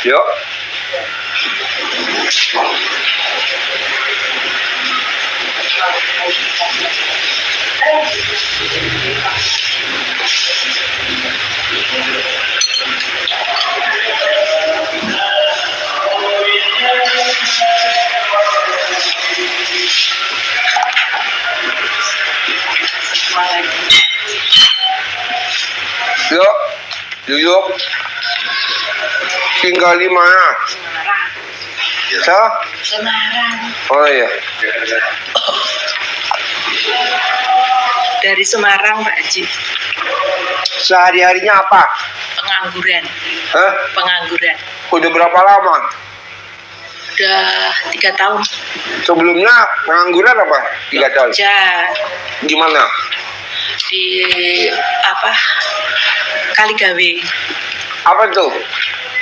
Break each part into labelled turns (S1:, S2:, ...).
S1: Yuk. Yuk, yuk. Tinggal di mana?
S2: Semarang.
S1: Oh iya.
S2: Dari Semarang, Pak Haji.
S1: Sehari-harinya apa?
S2: Pengangguran.
S1: Hah?
S2: Pengangguran.
S1: Udah berapa lama?
S2: Udah 3 tahun.
S1: Sebelumnya pengangguran apa? 3 tahun.
S2: Kerja
S1: Gimana?
S2: di apa? Kaligawe.
S1: Apa tuh?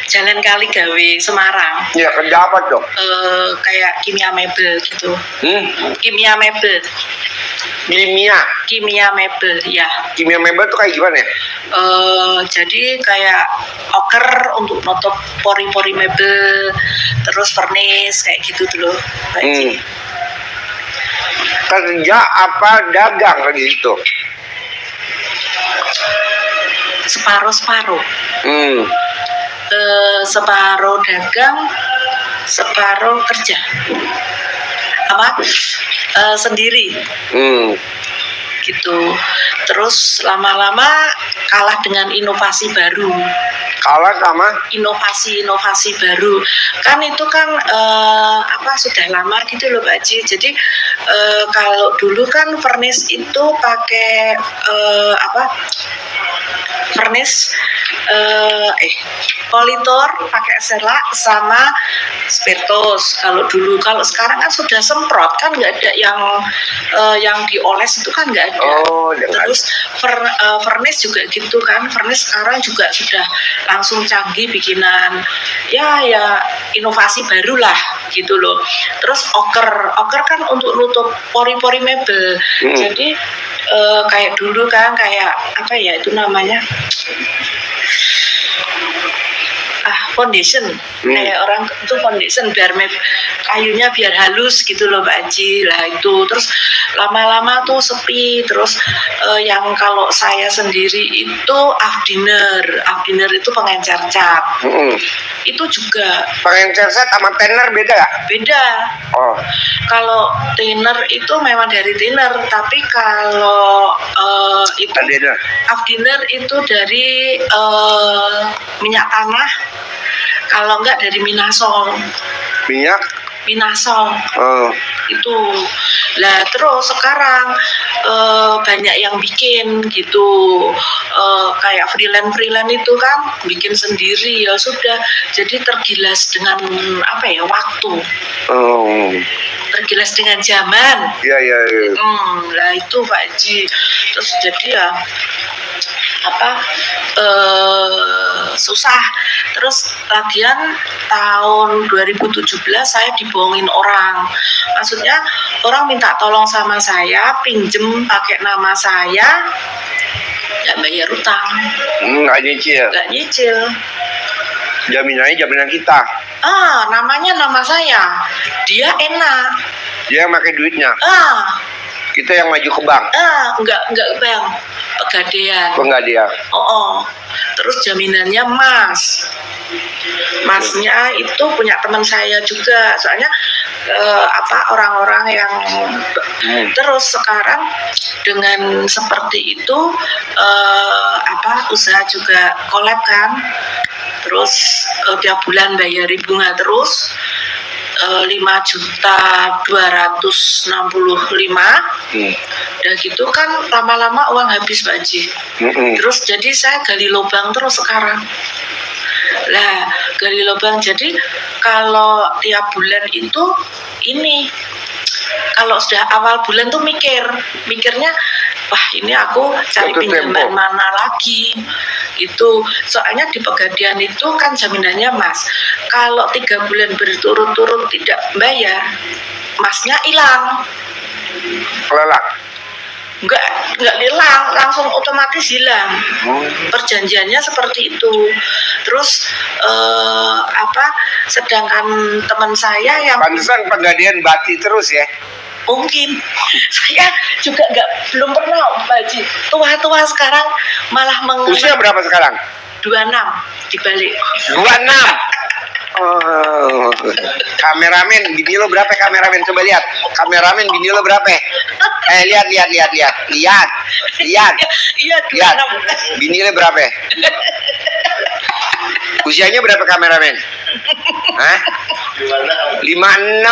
S2: Jalan Kaligawe, Semarang.
S1: Ya kerja apa tuh?
S2: Kayak kimia mebel gitu. Kimia mebel. Kimia mebel, ya.
S1: Kimia mebel tuh kayak gimana ya?
S2: Jadi kayak oker untuk nutup pori-pori mebel, terus vernis kayak gitu dulu.
S1: Kerja apa dagang lagi itu?
S2: Separuh-separuh. Separuh dagang, separuh kerja. Sendiri. Gitu. Terus lama-lama kalah dengan inovasi baru.
S1: Kalah sama
S2: Inovasi baru. Kan itu kan sudah lama gitu loh Pak Haji. Jadi kalau dulu kan vernis itu pakai vernis politor pakai selak sama spiritus kalau dulu. Kalau sekarang kan sudah semprot, kan nggak ada yang dioles itu kan nggak ada. Terus vernis juga gitu kan, vernis sekarang juga sudah langsung canggih bikinan ya inovasi baru lah gitu loh. Terus oker kan untuk nutup pori-pori mebel. Jadi kayak dulu kan kayak apa ya itu namanya foundation, kayak orang itu foundation biar kayunya biar halus gitu loh Pak Haji. Lah itu terus lama-lama tuh sepi. Terus yang kalau saya sendiri itu afdiner itu pengencer cat. Itu juga
S1: pengencer cat sama thinner beda ya?
S2: Beda. Kalau thinner itu memang dari thinner, tapi kalau itu afdiner itu dari minyak tanah. Kalau enggak dari minasol. Minasol. Itu. Lah terus sekarang banyak yang bikin gitu. Kayak freelance itu kan bikin sendiri ya sudah. Jadi tergilas dengan waktu. Tergilas dengan zaman.
S1: Iya.
S2: Lah itu Pak Haji. Terus jadi ya susah. Terus lagian tahun 2017 saya dibohongin orang. Maksudnya orang minta tolong sama saya, pinjem pakai nama saya, nggak bayar utang.
S1: Nggak nyicil. Jaminannya jaminan kita.
S2: Namanya nama saya. Dia enak.
S1: Dia yang pakai duitnya. Kita yang maju ke bank.
S2: Enggak bank. Pegadaian. Terus jaminannya Masnya itu punya teman saya juga. Soalnya orang-orang yang terus sekarang dengan seperti itu usaha juga collab kan. Terus tiap bulan bayar bunga terus 5.265.000. Udah gitu kan lama-lama uang habis Pak Haji. Terus jadi saya gali lubang terus sekarang. Lah gali lubang, jadi kalau tiap bulan itu kalau sudah awal bulan tuh mikirnya wah ini aku cari pinjaman mana lagi itu. Soalnya di Pegadaian itu kan jaminannya Mas, kalau 3 bulan berturut-turut tidak bayar, Masnya hilang.
S1: Lelang?
S2: Enggak hilang, langsung otomatis hilang. Perjanjiannya seperti itu. Terus sedangkan teman saya yang
S1: pantesan Pegadaian Bati terus ya.
S2: mungkin saya juga belum pernah Pak Haji. Tua-tua sekarang malah
S1: Usia berapa sekarang?
S2: 26 dibalik.
S1: 26. Oh, kameramen bini lo berapa kameramen? Coba lihat. Kameramen bini lo berapa? Lihat.
S2: Iya,
S1: Lihat.
S2: 26.
S1: Bini lo berapa? Usianya berapa kameramen? Hah? 56.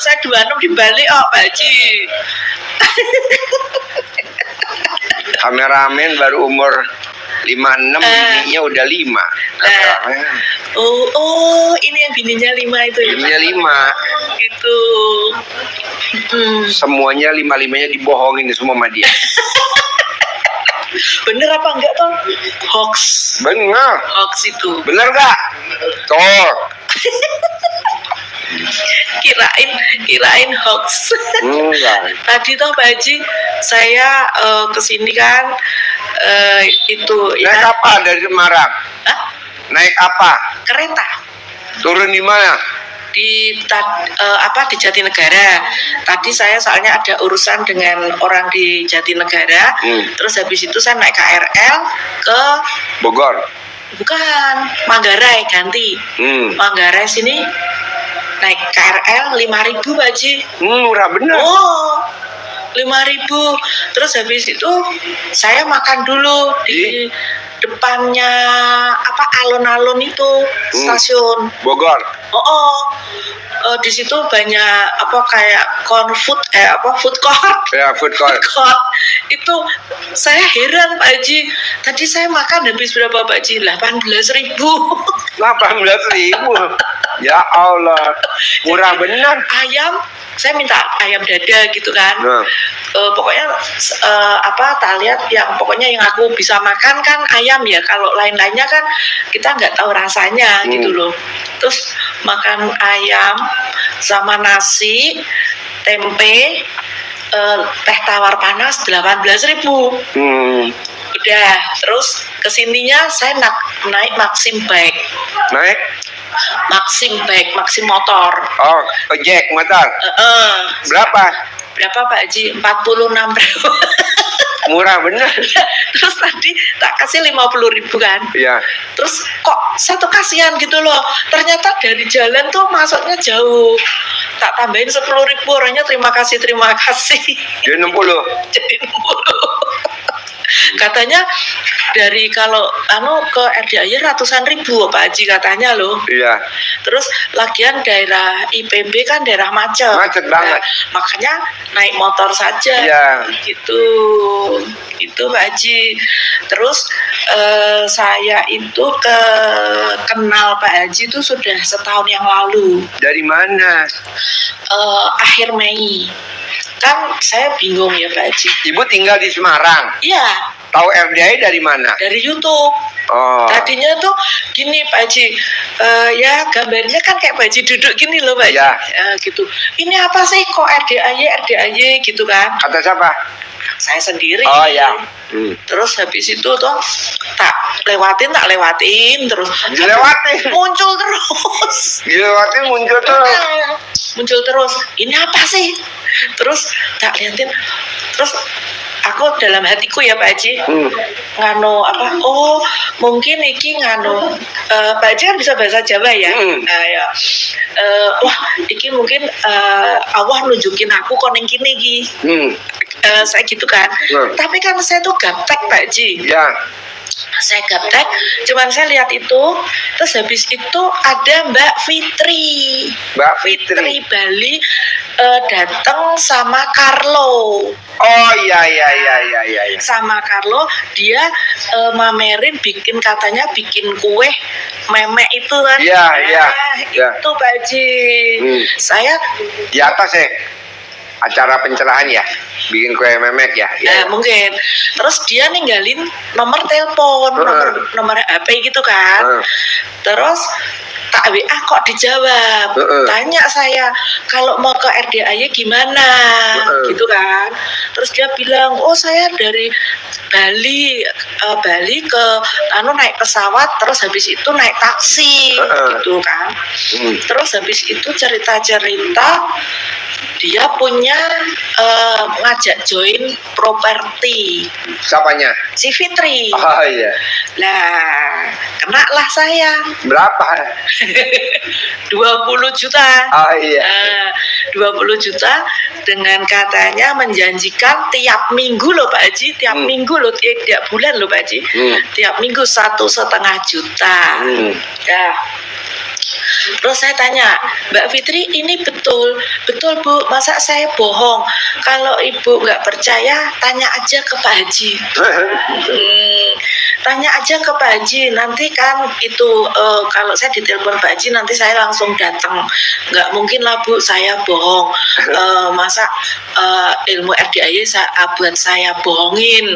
S2: Saya 26 dibalik Pak Haji.
S1: Kameramen baru umur 56, bininya udah 5.
S2: Ini yang bininya 5 itu ya.
S1: Bininya 5.
S2: Itu.
S1: Semuanya 5-5-nya dibohongin semua sama dia.
S2: Bener apa enggak toh? Hoax.
S1: Bener.
S2: Hoax itu.
S1: Bener gak? Tuh.
S2: Kirain hoax.
S1: Enggak.
S2: Tadi toh Pak Haji, saya kesini kan itu.
S1: Naik apa dari Semarang?
S2: Hah?
S1: Naik apa?
S2: Kereta.
S1: Turun di mana?
S2: Di Jatinegara. Tadi saya soalnya ada urusan dengan orang di Jatinegara. Terus habis itu saya naik KRL ke
S1: Bogor.
S2: Bukan, Manggarai ganti. Manggarai sini naik KRL 5.000 Pak Haji.
S1: Murah bener.
S2: Oh, 5.000. Terus habis itu saya makan dulu di depannya alun-alun itu stasiun
S1: Bogor.
S2: Di situ banyak kayak food court.
S1: Ya, food court.
S2: Itu saya heran Pak Haji. Tadi saya makan habis berapa Pak Haji? 18.000.
S1: 18.000. Ya Allah, murah benar.
S2: Ayam, saya minta ayam dada gitu kan. Pokoknya tak lihat pokoknya yang aku bisa makan kan ayam ya. Kalau lain-lainnya kan kita nggak tahu rasanya gitu loh. Terus makan ayam sama nasi, tempe, teh tawar panas 18.000. Udah, terus kesininya saya naik Maxim Bike.
S1: Naik?
S2: Maxim motor.
S1: Oh, ojek motor. Berapa?
S2: Berapa Pak Haji? 46.000.
S1: Murah bener.
S2: Terus tadi tak kasih 50.000 kan?
S1: Iya.
S2: Terus kok satu kasihan gitu loh. Ternyata dari jalan tuh masuknya jauh. Tak tambahin 10.000, orangnya terima kasih.
S1: Jadi 60.
S2: Jadi 60. Katanya dari kalau ke RDAY ratusan ribu Pak Haji katanya loh.
S1: Iya.
S2: Terus lagian daerah IPB kan daerah macet.
S1: Macet banget.
S2: Makanya naik motor saja.
S1: Iya.
S2: Gitu. Itu Pak Haji. Terus saya itu kenal Pak Haji itu sudah setahun yang lalu.
S1: Dari mana?
S2: Akhir Mei. Kan saya bingung ya Pak Haji.
S1: Ibu tinggal di Semarang?
S2: Iya.
S1: Tahu RDAY dari mana?
S2: Dari YouTube.
S1: Oh.
S2: Tadinya tuh gini Pak Haji, ya gambarnya kan kayak Pak Haji duduk gini loh Pak Haji.
S1: Ya.
S2: Gitu. Ini apa sih kok RDAY gitu kan?
S1: Kata siapa?
S2: Saya sendiri.
S1: Oh ya.
S2: Terus habis itu tuh tak lewatin terus.
S1: Dilewatin.
S2: Muncul terus.
S1: Dilewatin muncul terus.
S2: Muncul terus. Ini apa sih? Terus tak liatin. Terus aku dalam hatiku ya Pak Haji, mungkin iki Pak Haji kan bisa bahasa Jawa ya. Wah, iki mungkin Allah nunjukin aku koning kini iki. Saya gitu kan. Tapi kan saya tuh gaptek Pak Haji.
S1: Ya.
S2: Saya gaptek, cuman saya lihat itu, terus habis itu ada Mbak Fitri Bali datang sama Carlo.
S1: Oh iya.
S2: Sama Carlo, dia mamerin katanya bikin kue memek itu kan.
S1: Iya.
S2: Itu Pak Haji. Saya
S1: di atas ya. Acara pencerahan ya, bikin kue memek ya.
S2: Mungkin. Terus dia ninggalin nomor telepon, nomor HP gitu kan. Terus tak WA kok dijawab. Tanya saya, kalau mau ke RDAY gimana? Gitu kan. Terus dia bilang, oh saya dari Bali ke naik pesawat, terus habis itu naik taksi gitu kan. Terus habis itu cerita-cerita dia punya ngajak join properti.
S1: Siapanya?
S2: Si Fitri.
S1: Oh iya.
S2: Lah, kena lah saya.
S1: Berapa?
S2: 20 juta.
S1: Oh iya.
S2: 20 juta dengan katanya menjanjikan tiap minggu loh Pak Haji, tiap minggu loh, tiap bulan loh Pak Haji, tiap minggu 1,5 juta. Ya. Terus saya tanya, Mbak Fitri ini betul Bu, masa saya bohong? Kalau Ibu nggak percaya, tanya aja ke Pak Haji. Tanya aja ke Pak Haji, nanti kan itu kalau saya ditelepon Pak Haji nanti saya langsung datang. Nggak mungkin lah Bu, saya bohong. Masa ilmu RDAY buat saya bohongin,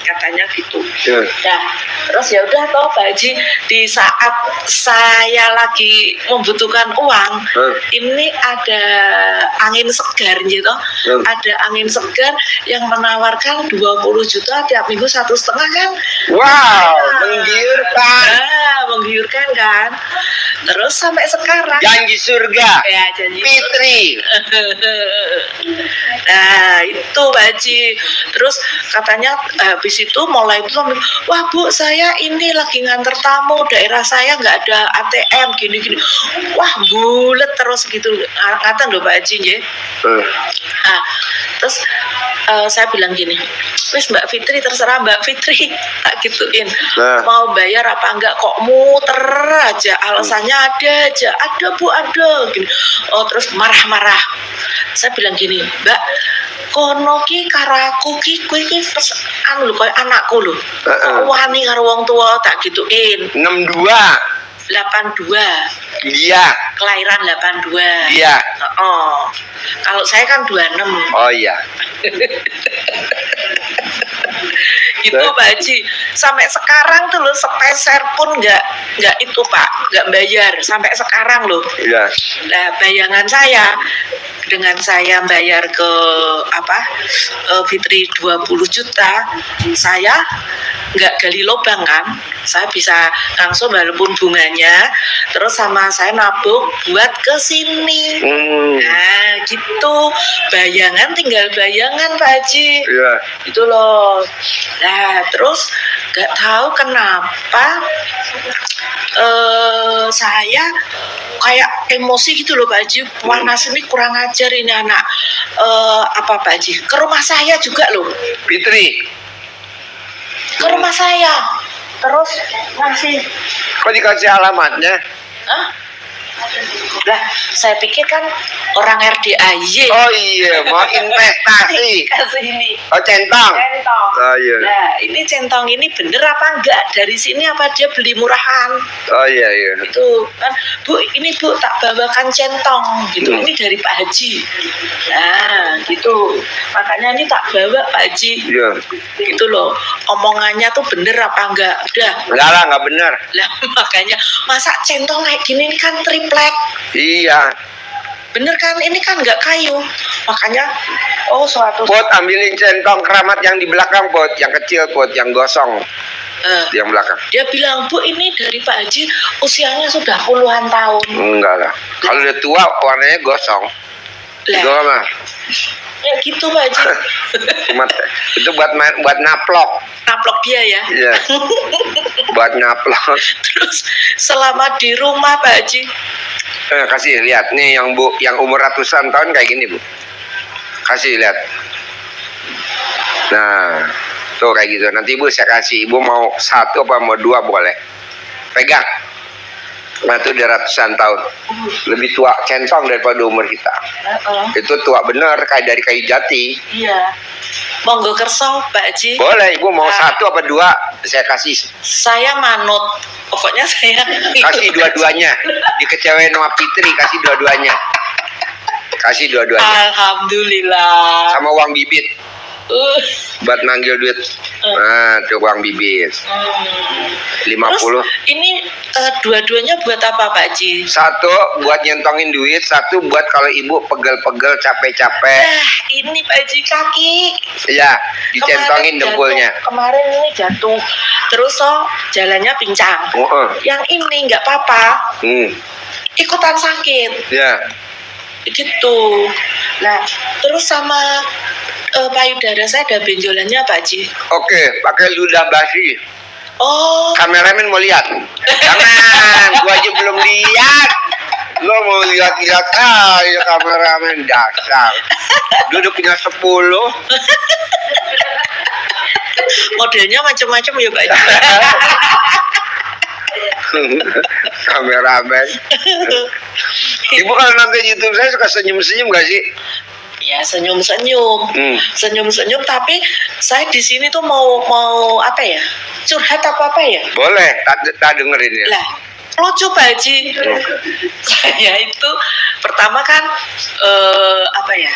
S2: katanya gitu. Nah, terus ya udah toh Pak Haji, di saat saya lagi membutuhkan uang, ini ada angin segar gitu, ada angin segar yang menawarkan 20 juta tiap minggu 1,5 kan.
S1: Wow, menggiurkan.
S2: Menggiurkan kan. Terus sampai sekarang
S1: Janji surga.
S2: Ya, janji
S1: Fitri.
S2: Nah itu Pak Haji. Terus katanya habis itu mulai itu, wah Bu, saya ini lagi nganter tamu, daerah saya nggak ada ATM gini-gini. Wah bulet terus gitu, ngatain loh Pak Haji ya. Nah, terus saya bilang gini, wis Mbak Fitri, terserah Mbak Fitri, tak gituin. Mau bayar apa enggak, kok muter aja, alasannya ada Bu, ada gini. Oh terus marah-marah. Saya bilang gini, Mbak, kono ki karo aku ki kowe ki anu lho, koyo anakku lho. Wani karo wong tua, tak gituin.
S1: 62.
S2: 82.
S1: Iya.
S2: Kelahiran 82.
S1: Iya.
S2: Kalau saya kan 26.
S1: Oh iya.
S2: Gitu Pak Haji. Sampai sekarang tuh loh, sepeser pun nggak itu Pak, nggak bayar sampai sekarang loh.
S1: Iya.
S2: Nah bayangan saya dengan saya bayar ke Fitri 20 juta, saya nggak gali lubang kan, saya bisa langsung walaupun bunganya, terus sama saya nabung buat ke sini. Nah gitu, bayangan tinggal bayangan Pak Haji.
S1: Iya.
S2: Itu loh. Nah terus nggak tahu kenapa saya kayak emosi gitu loh Pak Haji. Panas ini, kurang ajar ini anak. Pak Haji, ke rumah saya juga loh
S1: Fitri.
S2: Ke rumah saya. Terus masih,
S1: Kok dikasih alamatnya?
S2: Lah, saya pikir kan orang RDAY.
S1: Oh iya, mau investasi.
S2: Kasih ini.
S1: Oh centong.
S2: Centong.
S1: Oh iya.
S2: Nah, ini centong ini bener apa enggak? Dari sini apa dia beli murahan?
S1: Oh iya.
S2: Itu kan, Bu, ini Bu tak bawakan centong gitu. Ini dari Pak Haji. Nah, gitu. Makanya ini tak bawa Pak Haji.
S1: Iya.
S2: Gitu loh. Omongannya tuh bener apa enggak? Udah.
S1: Enggak lah, enggak benar.
S2: Lah makanya masa centong kayak gini ini kan triplek.
S1: Iya.
S2: Bener kan, ini kan nggak kayu. Makanya suatu
S1: Pot, ambilin centong keramat yang di belakang, Pot, yang kecil, Pot, yang gosong. Yang belakang.
S2: Dia bilang, Bu, ini dari Pak Haji usianya sudah puluhan tahun.
S1: Enggak lah. Kalau udah tua warnanya gosong. Itu mah.
S2: Ya gitu Pak Haji.
S1: Itu buat naplok.
S2: Naplok dia ya.
S1: Iya. Buat naplok.
S2: Terus selama di rumah Pak Haji.
S1: Kasih lihat nih yang Bu, yang umur ratusan tahun kayak gini Bu. Kasih lihat. Nah, tuh kayak gitu. Nanti Ibu saya kasih. Ibu mau 1 apa mau 2 boleh. Pegang. Nah itu udah ratusan tahun. Lebih tua centong daripada umur kita. Itu tua bener, kayak dari kayu jati.
S2: Iya. Monggo kerso Pak Haji.
S1: Boleh, Ibu mau 1 apa 2 saya kasih.
S2: Saya manut. Pokoknya saya
S1: kasih dua-duanya. Dikecewain sama Fitri, kasih dua-duanya. Kasih dua-duanya.
S2: Alhamdulillah.
S1: Sama uang bibit. buat manggil duit. Nah, tukang bibit. 50.
S2: Terus ini dua-duanya buat apa Pak Haji?
S1: Satu buat nyentongin duit, satu buat kalau ibu pegel-pegel capek-capek.
S2: Ini Pak Haji kaki.
S1: Iya, dicentongin dengkulnya.
S2: Kemarin ini jatuh. Terus jalannya pincang. Yang ini nggak apa-apa. Ikutan sakit.
S1: Ya.
S2: Gitu. Nah, terus sama payudara saya ada benjolannya Pak Haji.
S1: Oke, pakai ludah basi.
S2: Oh.
S1: Kameramen mau lihat? Jangan, gua aja belum lihat. Lo mau lihat-lihat aja kameramen dasar. Duduknya 10.
S2: Modelnya macam-macam ya Pak Haji.
S1: Kameramen. Ibu kalau nonton YouTube saya suka senyum-senyum gak sih?
S2: Ya senyum-senyum, senyum-senyum. Tapi saya di sini tuh mau apa ya? Curhat apa ya?
S1: Boleh, tak dengerin ya.
S2: Lah, lucu Pak Haji. Saya itu pertama kan apa ya?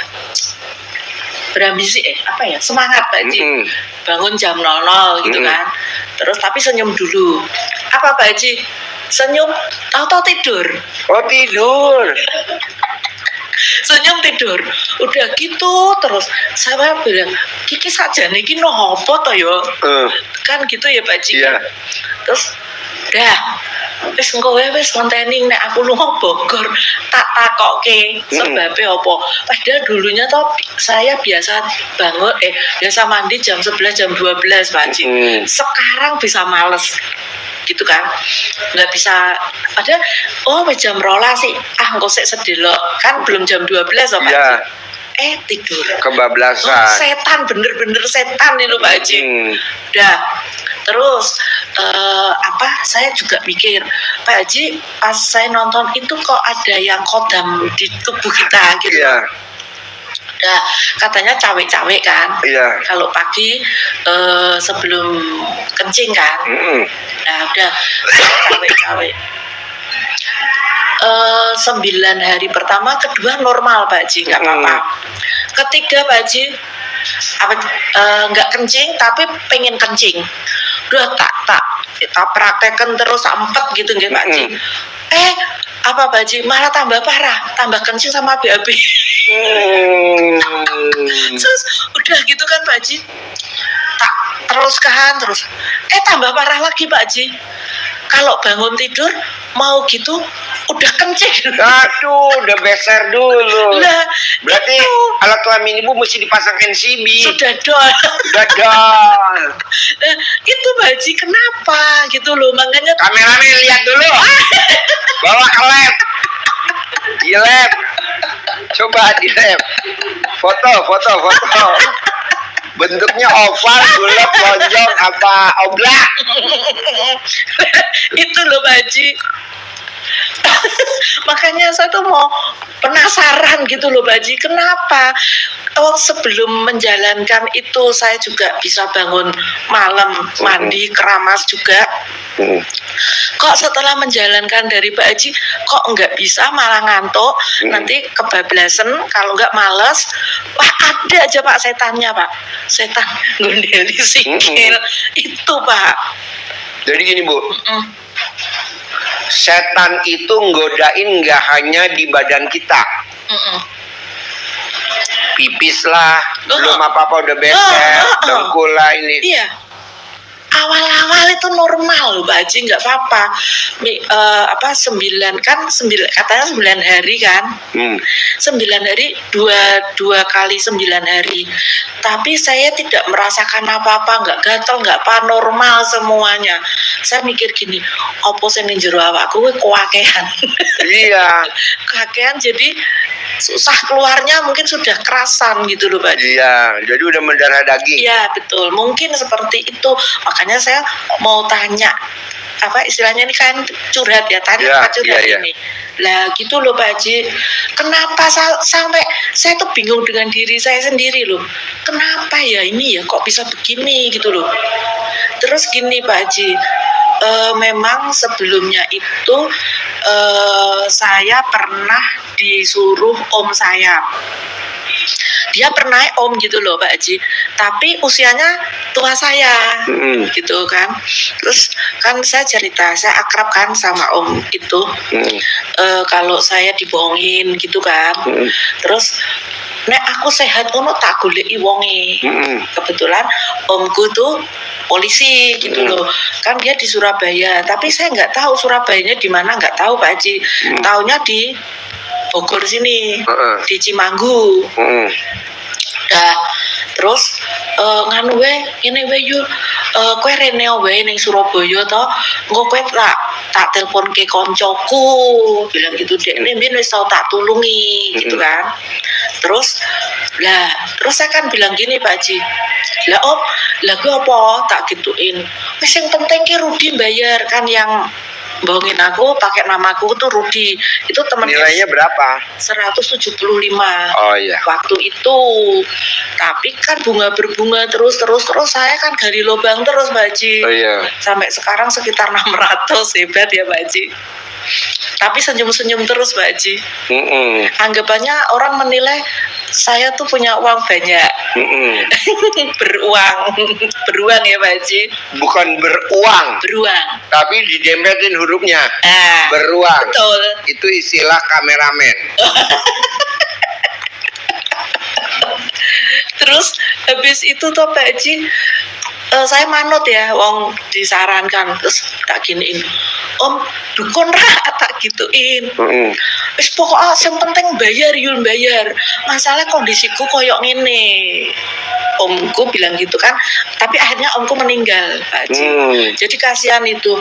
S2: Berambisi apa ya? Semangat Pak Haji. Bangun jam 00 gitu kan. Terus tapi senyum dulu. Apa Pak Haji? Senyum, tahu-tahu tidur.
S1: Oh, tidur.
S2: Senyum tidur. Udah gitu terus saya bilang, "Kiki saja niki no apa to yo?" Kan gitu ya Pak Haji.
S1: Iya.
S2: Terus dah wis engko wis ngonteni nek aku lunga Bogor tak takokke sebabe apa. Padahal dulunya toh saya biasa bangun biasa mandi jam 11 jam 12 Pak Haji. Sekarang bisa males gitu kan, nggak bisa. Ada jam 12 sih, engko sik sedelok kan belum jam 12 Pak Haji. Tidur
S1: kebablasan.
S2: Setan, bener-bener setan nih Pak Haji. Udah terus saya juga mikir Pak Haji, pas saya nonton itu kok ada yang kodam di tubuh kita gitu. Nah, katanya cawe-cawe kan. Kalau pagi sebelum kencing kan. Nah udah cawe-cawe. 9 hari pertama, kedua normal Pak Haji, nggak apa-apa. Ketiga Pak Haji nggak kencing tapi pengen kencing. Udah tak praktekkan terus empet gitu nggih Pak Haji. Pak Haji malah tambah parah, tambah kencing sama BAB. Terus udah gitu kan Pak Haji, tak teruskan terus. Tambah parah lagi Pak Haji. Kalau bangun tidur mau gitu udah kencing.
S1: Aduh, udah beser dulu.
S2: Lah,
S1: berarti
S2: itu
S1: alat kelamin ibu mesti dipasang NCB.
S2: Sudah dol. Nah, itu Pak Haji kenapa gitu loh, makanya
S1: kameramen lihat dulu. Bawa ke lab. Di lab. Coba di lab. Foto. Bentuknya oval, bulat, lonjong, apa oblak?
S2: Itu loh Pak Haji. Makanya saya tuh mau penasaran gitu loh Pak Haji, kenapa sebelum menjalankan itu saya juga bisa bangun malam, mandi, keramas juga. Kok setelah menjalankan dari Pak Haji kok nggak bisa, malah ngantuk, nanti kebablasan, kalau nggak males. Wah, ada aja Pak setannya Pak, setan gondeli sikil itu Pak.
S1: Jadi gini Bu, setan itu nggodain nggak hanya di badan kita. Pipis lah, belum apa-apa udah beser, dengkul lah ini.
S2: Iya. Awal-awal itu normal loh Pak Haji, nggak apa-apa. 9 katanya 9 hari kan. 9 hari, dua kali 9 hari. Tapi saya tidak merasakan apa-apa, nggak gatal, nggak apa, normal semuanya. Saya mikir gini, opo sing ning jero awakku kuwi kewakean.
S1: Iya.
S2: Kakean, jadi susah keluarnya mungkin sudah kerasan gitu loh Pak Haji.
S1: Iya, jadi udah mendarah daging.
S2: Iya betul, mungkin seperti itu. Makanya saya mau tanya, istilahnya ini kan curhat ya, tanya curhat ini. Lah gitu loh Pak Haji, kenapa sampai saya tuh bingung dengan diri saya sendiri loh. Kenapa ya ini ya kok bisa begini gitu loh. Terus gini Pak Haji, memang sebelumnya itu saya pernah disuruh om saya dia pernah om gitu loh Pak Haji, tapi usianya tua saya gitu kan. Terus kan saya cerita, saya akrab kan sama om itu, kalau saya dibohongin gitu kan. Terus nek aku sehat ngono tak goleki wonge. Kebetulan omku tuh polisi gitu loh. Kan dia di Surabaya, tapi saya nggak tahu Surabayanya di mana, nggak tahu Pak Haji. Taunya di Bogor sini, di Cimanggu. Nah, terus nganu we ini we yuk kowe rene wae ning Surabaya to, engko kowe tak telepon ke koncoku bilang gitu, dek mbien wis tau tak tulungi gitu kan. Terus saya kan bilang gini Pak Haji, lah om, lah gue apa tak gituin, wis yang penting ki Rudi bayar kan, yang bohongin aku pakai namaku tuh Rudi, itu temen.
S1: Nilainya berapa?
S2: 175.
S1: Oh iya.
S2: Waktu itu. Tapi kan bunga berbunga terus saya kan gali lubang terus Pak Haji.
S1: Oh iya.
S2: Sampai sekarang sekitar 600, hebat ya Pak Haji. Tapi senyum-senyum terus Pak Haji. Anggapannya orang menilai saya tuh punya uang banyak. beruang ya Pak Haji.
S1: Bukan beruang.
S2: Beruang.
S1: Tapi didempetin hurufnya. Beruang.
S2: Betul.
S1: Itu istilah kameramen.
S2: Terus habis itu tuh Pak Haji, saya manut ya, wong disarankan, terus tak giniin, om dukun tak gituin. Wis pokoknya yang penting bayar yul bayar, masalah kondisiku koyok ngene, omku bilang gitu kan. Tapi akhirnya omku meninggal Pak Haji. Jadi kasihan itu,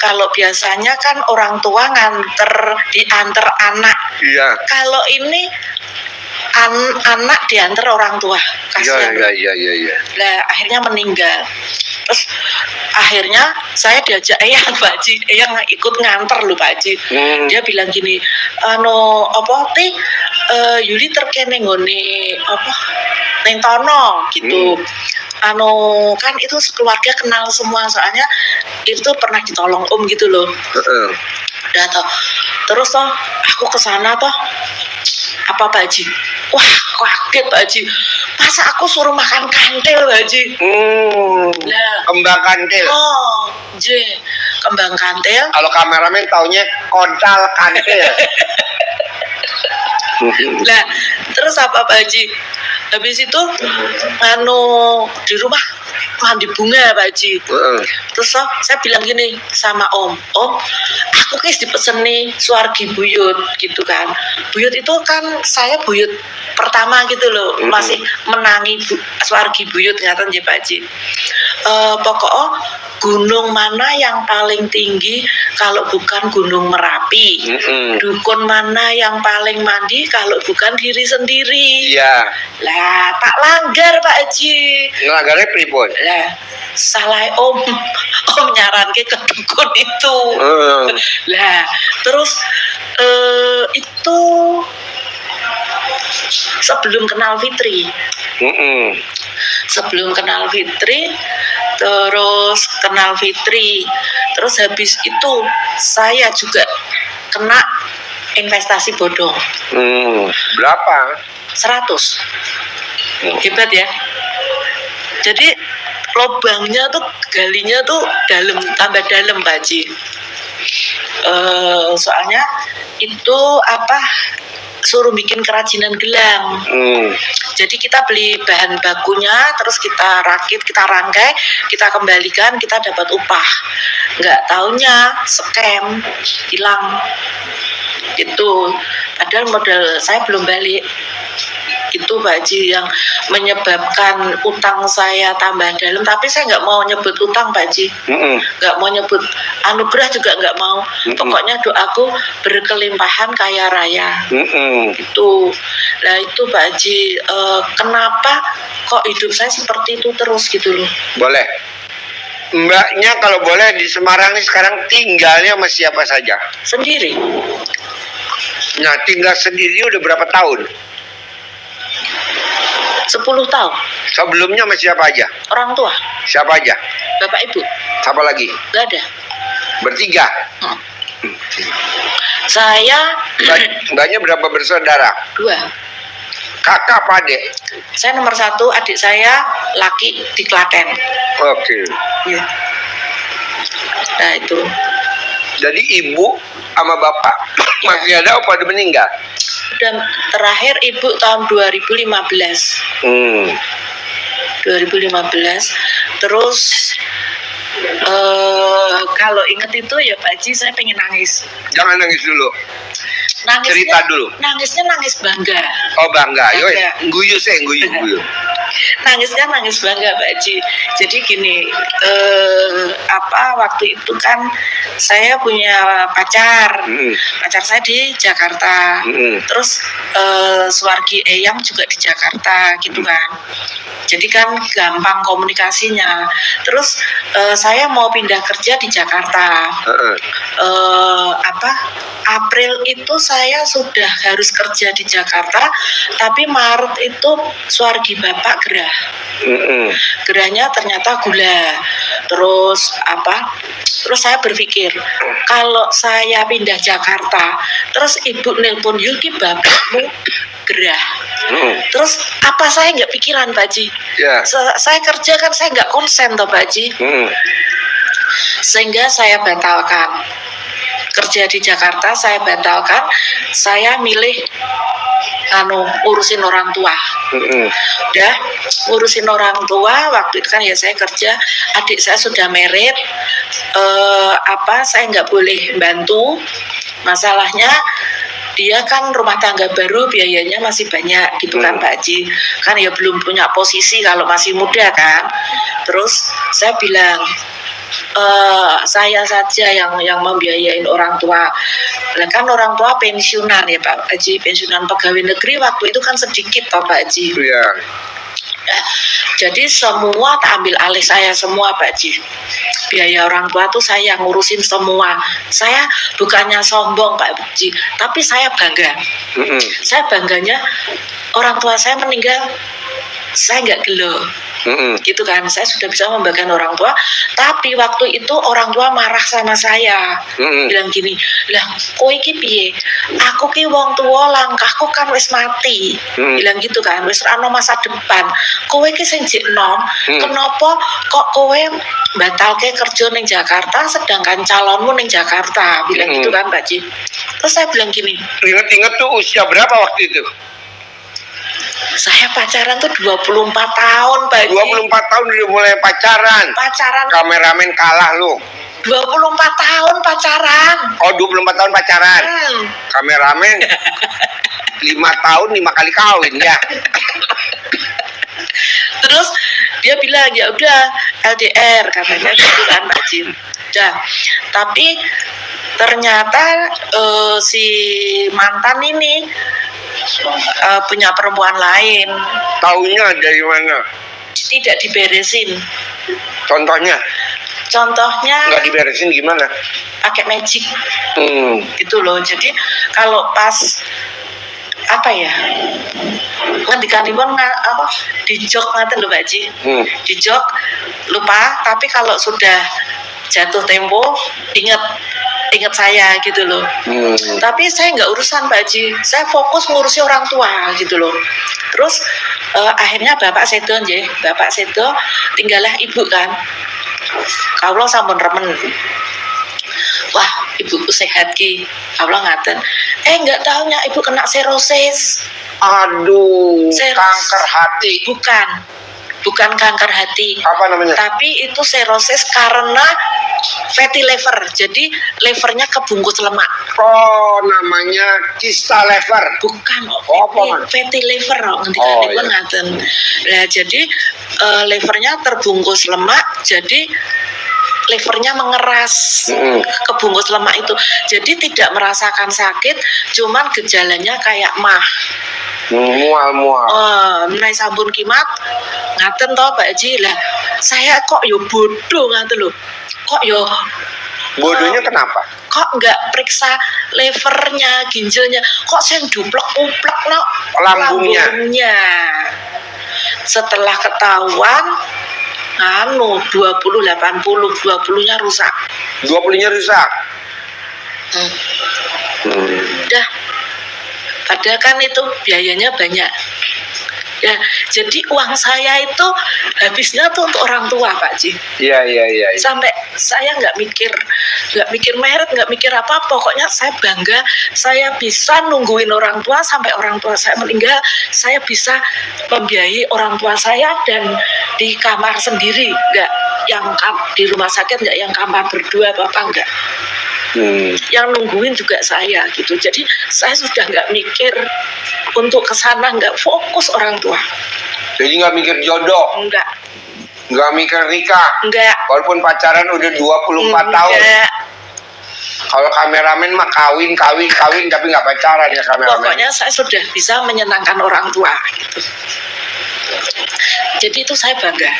S2: kalau biasanya kan orang tua diantar anak.
S1: Iya.
S2: Kalau ini anak diantar orang tua, kasihan.
S1: Iya.
S2: Lah akhirnya meninggal. Terus akhirnya saya diajak Eyang Pak Haji, Eyang ikut nganter loh Pak Haji. Dia bilang gini, Yuli terkene nggone apa neng tono gitu. Kan itu sekeluarga kenal semua, soalnya itu pernah ditolong om gitu loh. Udah toh. Terus toh aku kesana toh, apa Pak Haji? Wah kaget Pak Haji, masa aku suruh makan kantil Pak Haji.
S1: Kembang kantil.
S2: Oh kembang kantil.
S1: Kalau kameramen taunya kontal kantil.
S2: Nah terus apa Pak Haji, habis itu di rumah mandi bunga Pak Haji. Terus saya bilang gini sama om, aku dipesen nih Suwargi Buyut gitu kan. Buyut itu kan saya buyut pertama gitu loh, masih menangi Suwargi Buyut ngaten nggih Pak Haji. Pokoknya gunung mana yang paling tinggi kalau bukan Gunung Merapi? Dukun mana yang paling mandi kalau bukan diri sendiri? Iya. Lah tak langgar Pak Haji.
S1: Langgarnya pripun?
S2: Lah salah om nyaranke ke dukun itu. Lah terus itu sebelum kenal Fitri. Sebelum kenal Fitri, terus kenal Fitri, terus habis itu saya juga kena investasi bodong.
S1: Berapa?
S2: 100. Hebat ya. Jadi lubangnya tuh, galinya tuh dalam, tambah dalam Pak Haji. Soalnya itu suruh bikin kerajinan gelang. Jadi kita beli bahan bakunya, terus kita rakit, kita rangkai, kita kembalikan, kita dapat upah. Nggak taunya scam, hilang gitu. Padahal modal saya belum balik. Itu Pak Haji yang menyebabkan utang saya tambah dalam. Tapi saya nggak mau nyebut utang Pak Haji, nggak mau nyebut anugerah juga nggak mau. Pokoknya doaku berkelimpahan kaya raya. Gitu. Nah itu Pak Haji, kenapa kok hidup saya seperti itu terus gitu loh.
S1: Boleh Mbaknya kalau boleh di Semarang ini sekarang tinggalnya sama siapa saja?
S2: Sendiri.
S1: Nah tinggal sendiri udah berapa tahun?
S2: 10 tahun.
S1: Sebelumnya sama siapa aja?
S2: Orang tua.
S1: Siapa aja?
S2: Bapak ibu.
S1: Siapa lagi?
S2: Gak ada.
S1: Bertiga?
S2: Saya
S1: Mbaknya berapa bersaudara?
S2: 2.
S1: Kakak apa adik?
S2: Saya nomor 1, adik saya laki di Klaten.
S1: Oke.
S2: Ya. Nah itu.
S1: Jadi ibu sama bapak masih ada apa udah meninggal?
S2: Dan terakhir ibu tahun 2015. 2015. Terus kalau inget itu ya Pak Haji, saya pengen nangis.
S1: Jangan nangis dulu.
S2: Nangisnya,
S1: cerita dulu.
S2: Nangisnya nangis bangga.
S1: Oh bangga. Yo,
S2: Bangga.
S1: guyu saya guyu.
S2: Nangisnya nangis bangga Pak Haji. Jadi gini, waktu itu kan saya punya pacar. Pacar saya di Jakarta. Terus Suwargi Eyang juga di Jakarta gitu kan. Jadi kan gampang komunikasinya. Terus saya mau pindah kerja di Jakarta. April itu saya sudah harus kerja di Jakarta, tapi Maret itu Suwargi Bapak gerah. Gerahnya ternyata gula. Terus Terus saya berpikir, kalau saya pindah Jakarta, terus ibu nelpon Yuki bapakmu gerah. Terus apa saya nggak pikiran Pak Haji?
S1: Yeah.
S2: Saya kerja kan saya nggak konsen toh Pak Haji. Sehingga saya batalkan kerja di Jakarta, saya batalkan. Saya milih urusin orang tua. Udah ngurusin orang tua. Waktu itu kan ya saya kerja, adik saya sudah married. Saya nggak boleh bantu. Masalahnya dia kan rumah tangga baru, biayanya masih banyak gitu kan Pak Haji. Kan ya belum punya posisi kalau masih muda kan. Terus saya bilang, saya saja yang membiayain orang tua. Nah, kan orang tua pensiunan ya Pak Haji, pensiunan pegawai negeri waktu itu kan sedikit toh Pak Haji.
S1: Iya.
S2: Nah, jadi semua tak ambil alih saya semua Pak Haji. Biaya orang tua tuh saya ngurusin semua. Saya bukannya sombong Pak Haji, tapi saya bangga. Saya bangganya orang tua saya meninggal, saya nggak gelo. Gitu kan, saya sudah bisa membanggakan orang tua. Tapi waktu itu orang tua marah sama saya, bilang gini, lah kowe iki piye, aku ki wong tua, langkahku kan wis mati, bilang gitu kan, wis ora masa depan, kowe ki sing jek nom, kenapa kok kowe batalke kerja ning Jakarta sedangkan calonmu ning Jakarta, bilang gitu kan Pak Ji. Terus saya bilang gini,
S1: ingat tuh usia berapa waktu itu?
S2: Saya pacaran tuh 24 tahun Pak Haji.
S1: 24 tahun udah mulai pacaran. Kameramen kalah lu.
S2: 24 tahun pacaran.
S1: Oh 24 tahun pacaran. Kameramen 5 tahun 5 kali kawin ya.
S2: Terus dia bilang ya udah LDR katanya gitu kan Pak Jim. Dah. Tapi ternyata si mantan ini punya perempuan lain.
S1: Taunya dari mana?
S2: Tidak diberesin.
S1: Contohnya nggak diberesin gimana?
S2: Pakai magic. Gitu loh. Jadi kalau pas ngendikanipun dijok ngaten lho Pak Ji. Dijok lupa, tapi kalau sudah jatuh tempo ingat saya gitu loh. Tapi saya nggak urusan Pak Haji, saya fokus ngurusi orang tua gitu loh. Terus akhirnya Bapak Sedo tinggallah ibu kan. Kawula sampun remen. Wah, ibuku sehat ki. Kawula ngaten. Nggak taunya ibu kena serosis.
S1: Aduh, kanker hati. Bukan kanker hati. Apa namanya? Tapi
S2: itu serosis karena fatty liver. Jadi levernya kebungkus lemak.
S1: Oh, namanya kista liver.
S2: Bukan, fatty liver. Ngaten. Nah, jadi levernya terbungkus lemak. Jadi levernya mengeras kebungkus lemak itu. Jadi tidak merasakan sakit, cuman gejalanya kayak mah.
S1: Mual-mual.
S2: Menaik sabun kimat ngaten toh Pak Haji. Lah saya kok yo bodoh ngaten lho. Kok yo
S1: bodohnya kenapa?
S2: Kok nggak periksa levernya, ginjalnya? Kok saya duplek-uplek no lambungnya. Setelah ketahuan 20-nya rusak.
S1: 20-nya rusak.
S2: Udah. Padahal kan itu biayanya banyak. Ya, jadi uang saya itu habisnya tuh untuk orang tua, Pak Ji.
S1: Iya.
S2: Sampai saya nggak mikir merit, nggak mikir apa, pokoknya saya bangga saya bisa nungguin orang tua sampai orang tua saya meninggal, saya bisa membiayai orang tua saya dan di kamar sendiri, nggak yang di rumah sakit, nggak yang kamar berdua bapak, nggak. Yang nungguin juga saya gitu. Jadi saya sudah nggak mikir untuk kesana, nggak fokus orang tua.
S1: Jadi nggak mikir jodoh? Nggak mikir nikah?
S2: Enggak.
S1: Walaupun pacaran udah 24 tahun? Kalau kameramen mah kawin tapi nggak pacaran ya kameramen.
S2: Pokoknya saya sudah bisa menyenangkan orang tua gitu. Jadi itu saya bangga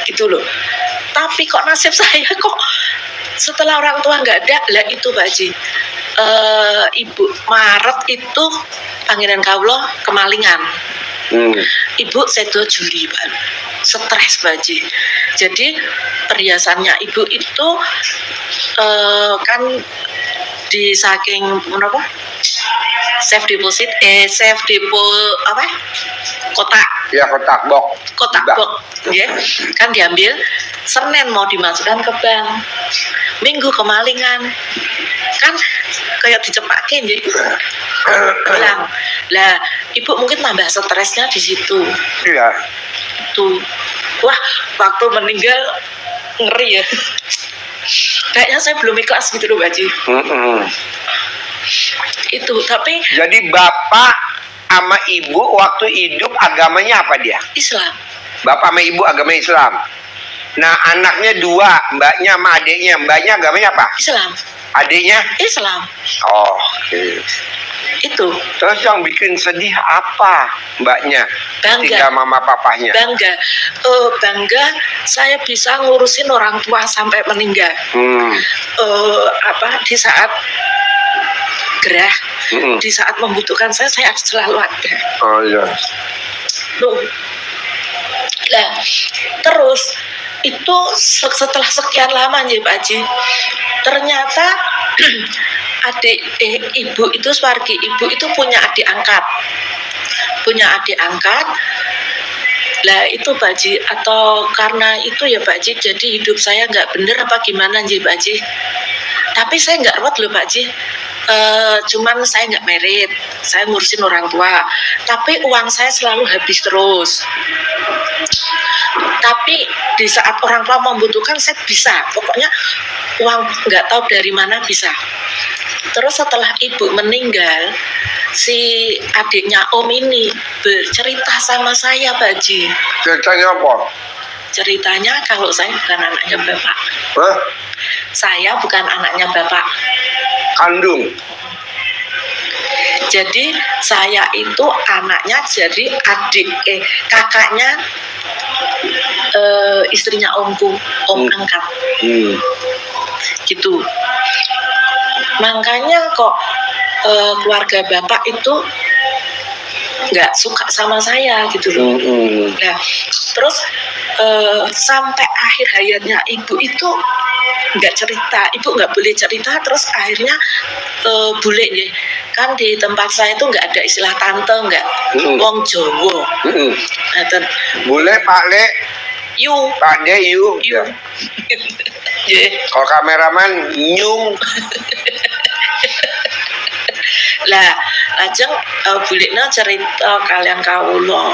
S2: gitu loh. Tapi kok nasib saya kok setelah orang tua nggak ada, lah itu Pak Haji, Ibu Maret itu panggilan kaulo kemalingan. Ibu sedo Juli Pak, stres Pak Haji. Jadi perhiasannya ibu itu kan di saking apa? Safe deposit, apa? Kotak.
S1: Ya kotak box.
S2: Kotak box, ya. Kan diambil Senin mau dimasukkan ke bank, Minggu kemalingan, kan kayak dicepakin jadi hilang. Lah, ibu mungkin tambah stresnya di situ.
S1: Iya.
S2: Tuh, wah waktu meninggal ngeri ya. Kayaknya saya belum ikhlas gitu loh, Mbak Haji. Itu tapi.
S1: Jadi bapak sama ibu waktu hidup agamanya apa dia?
S2: Islam.
S1: Bapak sama ibu agama Islam. Nah anaknya dua, mbaknya sama adiknya. Mbaknya agamanya apa?
S2: Islam.
S1: Adiknya?
S2: Islam.
S1: Oh, oke.
S2: Itu.
S1: Terus yang bikin sedih apa mbaknya?
S2: Bangga.
S1: Ketika mama papahnya.
S2: Bangga. Bangga saya bisa ngurusin orang tua sampai meninggal. Di saat gerah, di saat membutuhkan saya selalu ada.
S1: Oh iya.
S2: Loh. Nah, terus itu setelah sekian lama nih Pak Haji, ternyata ibu itu Suwargi, ibu itu punya adik angkat. Lah itu Pak Haji, atau karena itu ya Pak Haji, jadi hidup saya nggak bener apa gimana nih Pak Haji. Tapi saya nggak ruwet loh Pak Haji. Cuman saya nggak merit, saya ngurusin orang tua, tapi uang saya selalu habis terus. Tapi di saat orang tua membutuhkan saya bisa, pokoknya uang nggak tahu dari mana bisa. Terus setelah ibu meninggal, si adiknya Om ini bercerita sama saya Pak Haji.
S1: Ceritanya apa?
S2: Ceritanya kalau saya bukan anaknya bapak.
S1: Hah?
S2: Saya bukan anaknya bapak
S1: kandung.
S2: Jadi saya itu anaknya, jadi kakaknya istrinya omku, om angkat. Gitu. Makanya kok keluarga bapak itu nggak suka sama saya gitu loh. Nah, terus sampai akhir hayatnya ibu itu nggak cerita, ibu nggak boleh cerita. Terus akhirnya bule nih, kan di tempat saya itu nggak ada istilah tante, nggak, wong Jawa.
S1: Bule Pak Le,
S2: yu,
S1: Pak De yu. Kalau kameraman nyung.
S2: Lah, lajeng bulekna cerita kalian kawula.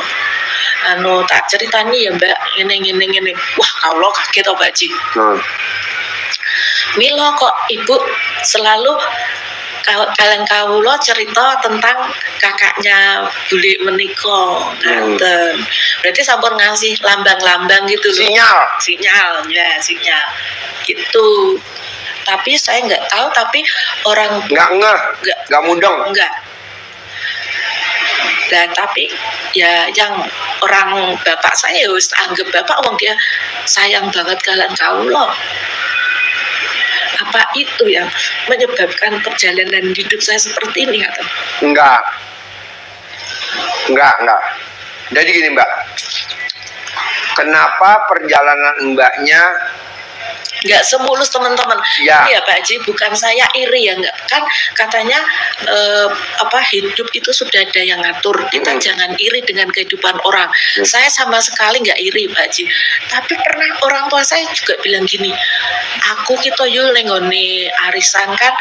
S2: Tak ceritani ya Mbak, ngene. Wah, kawula kaget to Mbak Haji. Milo kok ibu selalu kalian kawula cerita tentang kakaknya bule menika. Berarti sampun ngasih lambang-lambang gitu loh. Sinyal. Gitu. Tapi saya nggak tahu, tapi orang
S1: nggak mudeng.
S2: Enggak. Nah, tapi ya yang orang bapak saya harus anggap bapak, wong dia sayang banget kalian kaulo. Apa itu yang menyebabkan perjalanan hidup saya seperti ini atau?
S1: Enggak. Jadi gini Mbak, kenapa perjalanan mbaknya
S2: nggak semulus teman-teman.
S1: Ya.
S2: Iya Pak Haji, bukan saya iri ya, nggak kan katanya hidup itu sudah ada yang ngatur. Kita jangan iri dengan kehidupan orang. Saya sama sekali nggak iri Pak Haji. Tapi pernah orang tua saya juga bilang gini, aku kita yul nenggone arisan kan.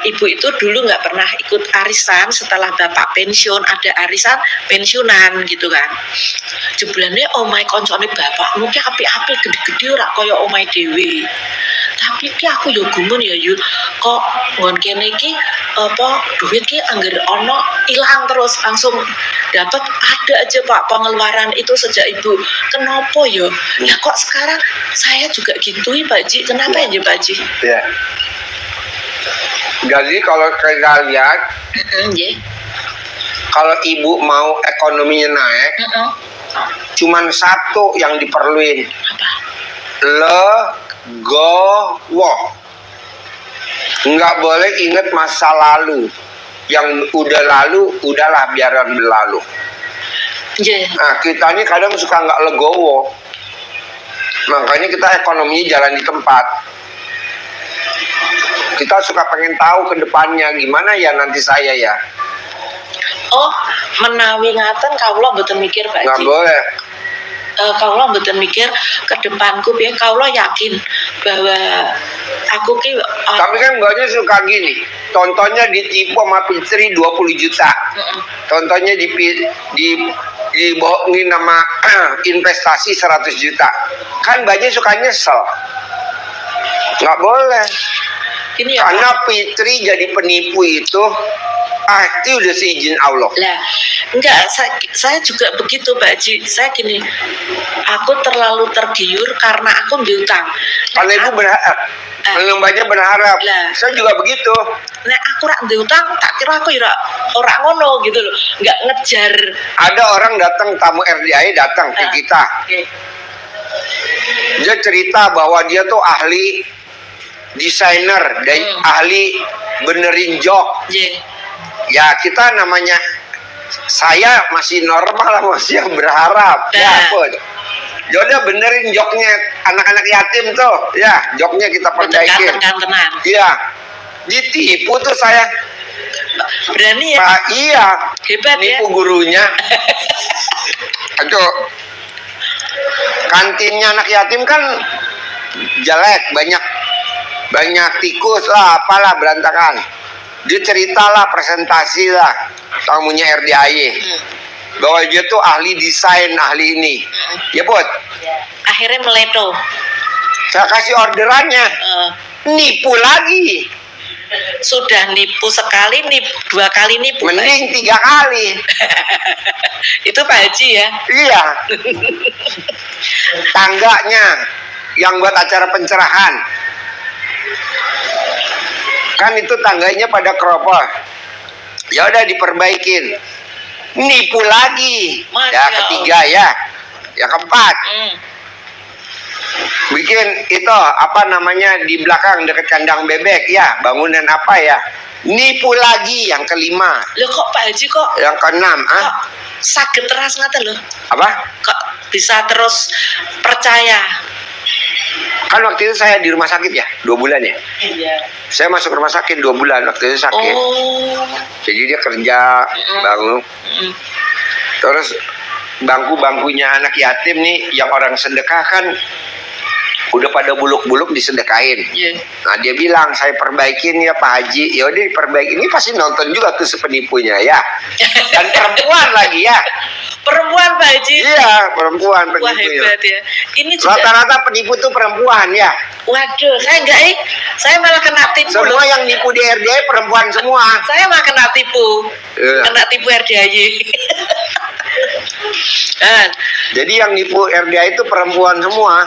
S2: Ibu itu dulu nggak pernah ikut arisan, setelah bapak pensiun ada arisan pensiunan gitu kan. Jebulannya omai koncone bapak mungkin api-api gede-gede ora kaya omai dewi. Tapi ki aku yo gumun ya Yul, kok ngon kene iki duit ki angger ono ilang terus langsung dapat ada aja Pak pengeluaran itu sejak ibu. Kenapa yo? Ya kok sekarang saya juga gituin Pak Ji. Kenapa ya Pak Ji?
S1: Ya. Jadi kalau kita lihat, kalau ibu mau ekonominya naik, cuman satu yang diperluin, legowo. Nggak boleh ingat masa lalu. Yang udah lalu, udahlah biaran berlalu. Nah, kita ini kadang suka nggak legowo. Makanya kita ekonominya jalan di tempat. Kita suka pengen tahu ke depannya gimana ya nanti saya ya.
S2: Oh, menawi ngaten kawula mboten mikir Pak Ji.
S1: Nggak boleh.
S2: Kawula mboten mikir ke depanku piye, kawula yakin bahwa aku ki
S1: Tapi kan mbaknya suka gini. Contohnya ditipu sama Fitri 20 juta. Contohnya dibohongin nama investasi 100 juta. Kan mbaknya suka nyesel. Nggak boleh.
S2: ini ya
S1: Karena
S2: Pak.
S1: Fitri jadi penipu itu pasti udah seizin Allah.
S2: Lah, enggak, saya juga begitu Pak Haji. Saya gini, aku terlalu tergiur karena aku diutang.
S1: Karena ibu berharap, mbaknya berharap.
S2: Lah.
S1: Saya juga begitu.
S2: Nek aku rak diutang, tak kira aku ya ora ngono gitu loh. Enggak ngejar.
S1: Ada orang datang, tamu RDI datang ke kita.
S2: Okay.
S1: Dia cerita bahwa dia tuh ahli desainer dan ahli benerin jok. Ya kita namanya, saya masih normal, masih yang berharap. Ya pun. Yaudah benerin joknya anak-anak yatim tuh. Ya joknya kita perbaikin. Iya. Ditipu tuh saya.
S2: Berani ya?
S1: Pak, iya.
S2: Hebat ya.
S1: Nipu gurunya. Aduh. Kantinnya anak yatim kan jelek, banyak tikus lah, apalah berantakan. Dia ceritalah, presentasi lah, tamunya RDI, bahwa dia tuh ahli desain, ahli ini. Ya Bud.
S2: Akhirnya meleto.
S1: Saya kasih orderannya, nipu lagi.
S2: Sudah nipu sekali, nipu 2 kali nipu.
S1: Mending 3 kali.
S2: Itu Pak Haji ya?
S1: Iya. Tangganya yang buat acara pencerahan. Kan itu tangganya pada keropos. Ya udah diperbaikin. Nipu lagi. Ya ketiga ya. Yang keempat. Bikin itu apa namanya di belakang dekat kandang bebek ya, bangunan apa ya. Nipu lagi yang kelima.
S2: Loh kok Pak Haji kok?
S1: Yang keenam,
S2: Sakit teras ngaten loh.
S1: Apa?
S2: Kok bisa terus percaya?
S1: Kan waktu itu saya di rumah sakit ya, 2 bulan ya.
S2: Iya.
S1: Saya masuk rumah sakit 2 bulan waktu itu sakit.
S2: Oh.
S1: Jadi dia kerja, bangun. Terus bangku-bangkunya anak yatim nih, yang orang sedekah kan udah pada buluk-buluk disedekahin. Nah dia bilang, saya perbaikin ya Pak Haji. Ya udah diperbaikin. Ini pasti nonton juga tuh penipunya ya. Dan perempuan lagi ya.
S2: Perempuan Pak Haji?
S1: Iya, perempuan
S2: Wah
S1: penipunya.
S2: hebat ya. Ini juga
S1: Rata-rata penipu tuh perempuan ya.
S2: Waduh, saya enggak saya malah kena tipu.
S1: Semua yang nipu di RDI perempuan semua.
S2: Saya malah kena tipu. Kena tipu RDI.
S1: Jadi yang nipu RDI itu perempuan semua.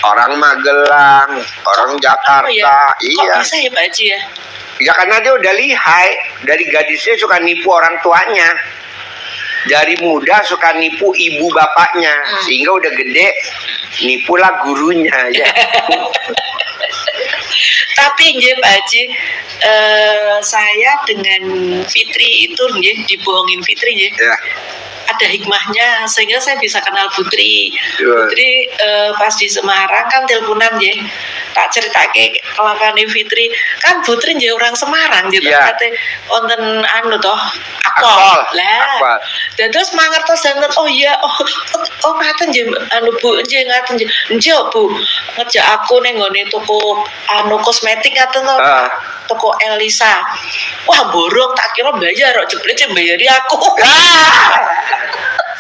S1: Orang Magelang, orang Jakarta. Iya.
S2: Kok bisa ya Pak Haji ya?
S1: Ya karena dia udah lihai. Dari gadisnya suka nipu orang tuanya. Dari muda suka nipu ibu bapaknya. Sehingga udah gede nipulah gurunya ya.
S2: Tapi nggih Pak Haji, saya dengan Fitri itu nggih dibohongin Fitri nggih.
S1: Ya.
S2: ada hikmahnya sehingga saya bisa kenal Putri.
S1: Iya.
S2: Putri pas di Semarang kan teleponan ya. Tak ceritake kelakane Fitri. Kan Putri nggih orang Semarang gitu.
S1: Iya.
S2: Kate wonten anu toh
S1: Akpol.
S2: akpol. Lah.
S1: Akpol.
S2: Dan terus mangertos danten oh iya oh ngaten nggih anu Bu nggih ngaten nggih. Nggih Bu ngejak aku ning nggone toko anu kosmetik ngaten to.
S1: Ah.
S2: Toko Elisa. Wah borong tak kira bayar kok jebule bayari aku.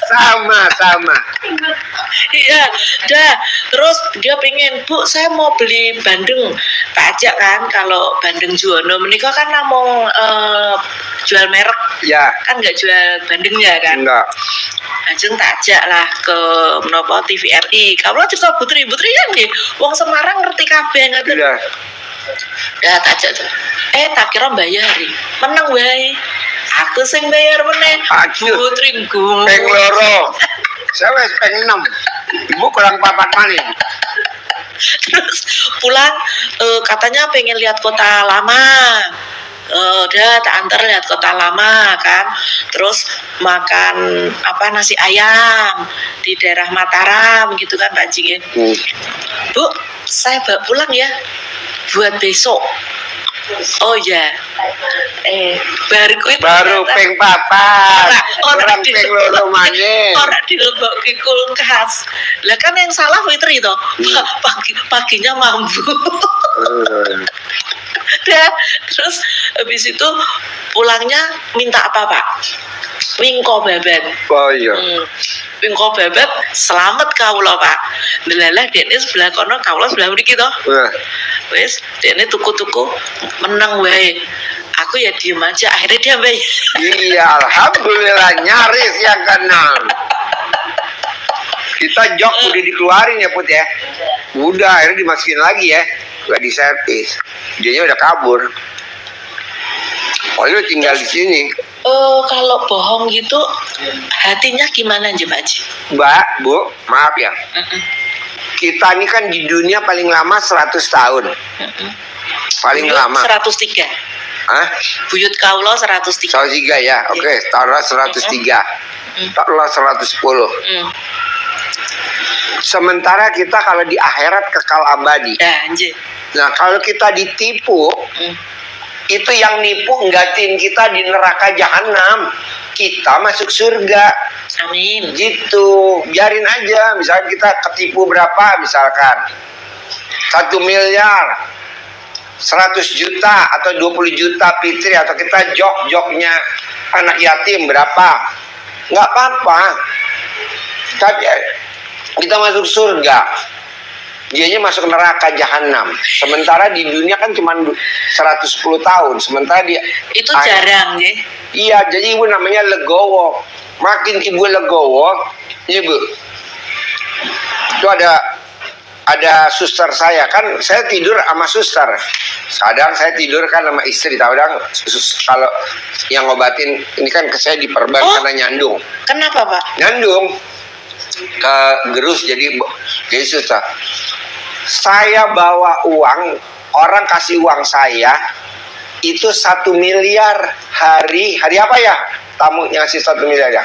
S1: Sama.
S2: Iya, dah. Terus dia pengen, Bu, saya mau beli bandeng. Tak ajak kan, kalau bandeng Juwono menikah kan namung jual merek,
S1: Ya,
S2: kan nggak jual bandengnya kan.
S1: enggak.
S2: Ajeng tak ajak lah ke menopo TVRI. Kalau cerita Putri kan nih, wong Semarang ngerti kabeh ngoten.
S1: Iya.
S2: Dah tak ajak. Tak kira bayari. Menang wae. Aku sing bayar meneh.
S1: Aduh.
S2: Putri nggung.
S1: Peng loro. Saya wis peng 6. Ibu kurang 4 maning.
S2: Terus pulang katanya pengen lihat kota lama. Udah tak antar lihat kota lama kan. Terus makan nasi ayam di daerah Mataram gitu kan Pak Jing. Bu, saya bawa pulang ya buat besok. Oh ya,
S1: Baru peng 4. Orang peng loro maneh.
S2: Orang dilebokke kulkas. Lah kan yang salah Fitri toh. Paginya mampu. Dah, terus habis itu pulangnya minta apa Pak? Wingko babat.
S1: Oh iya.
S2: Wingko babat selamat kawula Pak. Delalah dekne sebelah kono kawula sebelah mriki toh. Wes, dekne tuku-tuku menang wae. Aku ya diem aja, akhirnya dia bayar.
S1: Iya, alhamdulillah nyaris yang keenam. Kita jok udah dikeluarin ya Put ya. Udah akhirnya dimasukin lagi ya. Gak diservis. Dianya udah kabur. Oh lu tinggal di sini.
S2: Kalau bohong gitu hatinya gimana aja Pak Ji?
S1: Mbak, Bu, maaf ya. Kita ini kan di dunia paling lama 100 tahun. Paling
S2: Buyut
S1: lama.
S2: 103.
S1: Hah?
S2: Buyut kaulo 103.
S1: 103 ya. Oke, taruhlah 103. Taruhlah 110. Sementara kita kalau di akhirat kekal abadi.
S2: Ya, anjir.
S1: Nah, kalau kita ditipu, itu yang nipu nggatin kita di neraka jahanam. Kita masuk surga.
S2: Amin.
S1: Gitu. Biarin aja. Misalkan kita ketipu berapa misalkan. 1 miliar. 100 juta atau 20 juta Fitri atau kita jok-joknya anak yatim berapa. Nggak apa-apa. Tapi kita masuk surga. Dianya masuk neraka jahanam. Sementara di dunia kan cuma 110 tahun. Sementara dia
S2: Itu jarang ya.
S1: Iya, jadi ibu namanya legowo. Makin ibu legowo, ibu. Itu ada suster saya kan, saya tidur sama suster. Kadang saya tidur kan sama istri, kadang kalau yang ngobatin ini kan ke saya diperban karena nyandung.
S2: Kenapa Pak?
S1: Nyandung ke gerus jadi susah. Saya bawa uang, orang kasih uang saya itu 1 miliar hari apa ya? Tamu ngasih 1 miliar ya?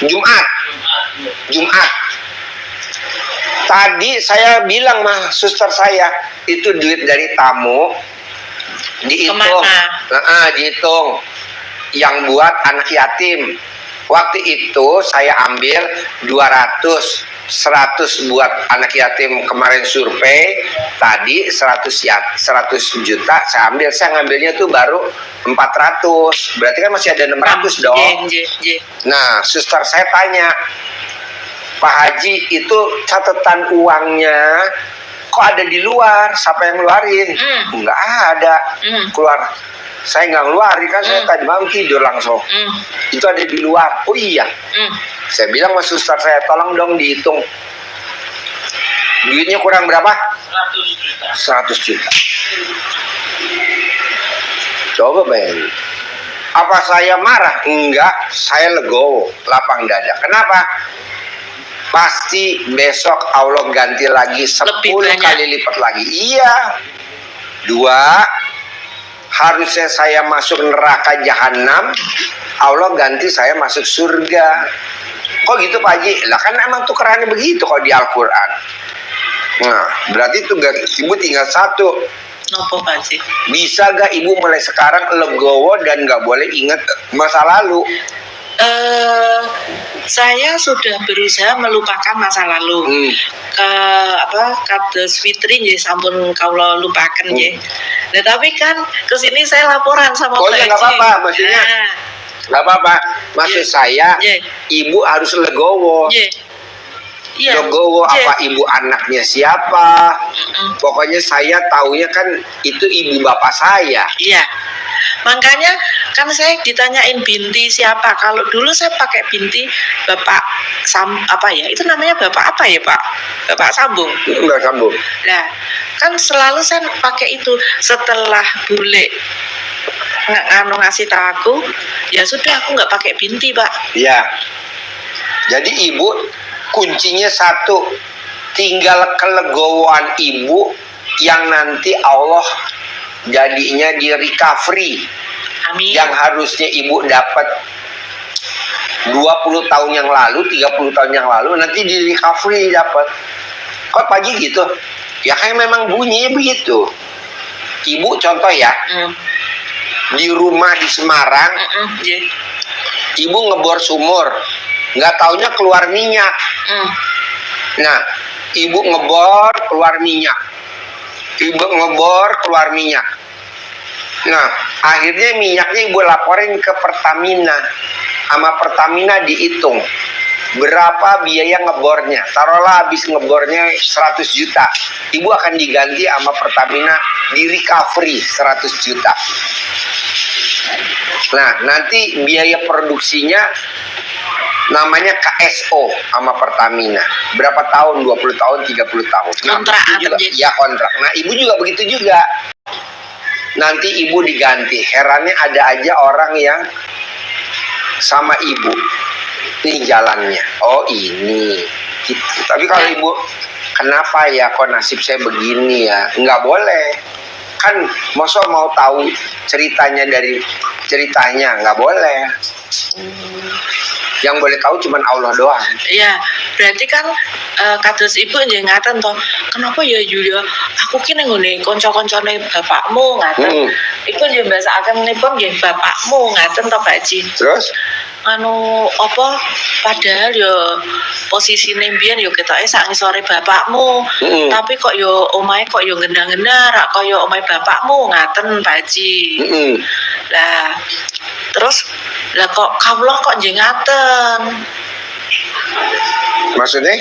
S1: Jumat. Tadi saya bilang mah suster saya itu duit dari tamu dihitung, dihitung yang buat anak yatim. Waktu itu saya ambil 200, 100 buat anak yatim kemarin survei, tadi 100 juta saya ambil, saya ngambilnya tuh baru 400, berarti kan masih ada 600 dong. Nah, suster saya tanya, Pak Haji itu catatan uangnya kok ada di luar, siapa yang ngeluarin? Enggak ada, keluar. Saya nggak ngeluarin kan, saya tadi malam tidur langsung. Itu ada di luar. Oh iya. Saya bilang sama suster saya, tolong dong dihitung. Duitnya kurang berapa? 100 juta. Coba bayangin. Apa saya marah? Enggak, saya legowo, lapang dada. Kenapa? Pasti besok Allah ganti lagi 10 kali lipat lagi. Iya. 2, harusnya saya masuk neraka jahanam Allah ganti saya masuk surga. Kok gitu Pak Haji? Lah kan emang tukerannya begitu kalau di Al-Quran. Nah, berarti tugas ibu tinggal satu.
S2: Nopo Pak Haji?
S1: Bisa gak ibu mulai sekarang legowo dan gak boleh ingat masa lalu?
S2: Saya sudah berusaha melupakan masa lalu. Kados fitri nggih sampun kawula lupaken nggih. Nah, tapi kan kesini saya laporan sama
S1: Oh
S2: Pak
S1: ya nggak
S2: Haji.
S1: apa-apa, maksudnya nggak apa-apa. Maksud saya, ibu harus legowo.
S2: Iya.
S1: Legowo apa ibu anaknya siapa? Pokoknya saya taunya kan itu ibu bapak saya.
S2: Iya. Makanya kan saya ditanyain binti siapa. Kalau dulu saya pakai binti Bapak itu namanya Bapak apa ya Pak? Bapak Sambung.
S1: Enggak sambung.
S2: Nah, kan selalu saya pakai itu. Setelah bule ngasih tahu aku, ya sudah aku nggak pakai binti Pak.
S1: Iya. Jadi ibu kuncinya satu, tinggal kelegowoan ibu yang nanti Allah jadinya di recovery.
S2: Amin.
S1: Yang harusnya ibu dapat 20 tahun yang lalu, 30 tahun yang lalu, nanti di recovery dapat. Kok pagi gitu? Ya kayak memang bunyinya begitu. Ibu contoh ya, di rumah di Semarang, ibu ngebor sumur, nggak taunya keluar minyak. Nah, ibu ngebor keluar minyak. Ibu ngebor keluar minyak. Nah, akhirnya minyaknya ibu laporin ke Pertamina. Sama Pertamina dihitung berapa biaya ngebornya. Taruhlah habis ngebornya 100 juta. Ibu akan diganti sama Pertamina di recovery 100 juta. Nah, nanti biaya produksinya namanya KSO sama Pertamina. Berapa tahun? 20 tahun, 30 tahun. Nah,
S2: kontrak
S1: juga, ya kontrak. Nah, ibu juga begitu juga. Nanti ibu diganti. Herannya ada aja orang yang sama ibu. Ini jalannya. Oh ini. Gitu. Tapi kalau ibu, kenapa ya kok nasib saya begini ya? Nggak boleh. Kan masa mau tahu ceritanya dari ceritanya? Nggak boleh. Yang boleh tahu cuma Allah doang.
S2: Iya, berarti kan kados ibu nggih ngaten toh. Kenapa ya Yulia? Aku ki nang ngene kanca-kancane bapakmu ngaten. Ibu nggih mbasakaken menipun nggih bapakmu ngaten toh Pak Haji.
S1: Terus
S2: apa padahal ya posisine mbiyen ya ketoke sak ngisore bapakmu. Tapi kok ya omahe kok ya gendang-gendang rak kaya omahe bapakmu ngaten Pak Haji. Lah terus lah kok kawula kok nggih ngaten.
S1: maksudnya?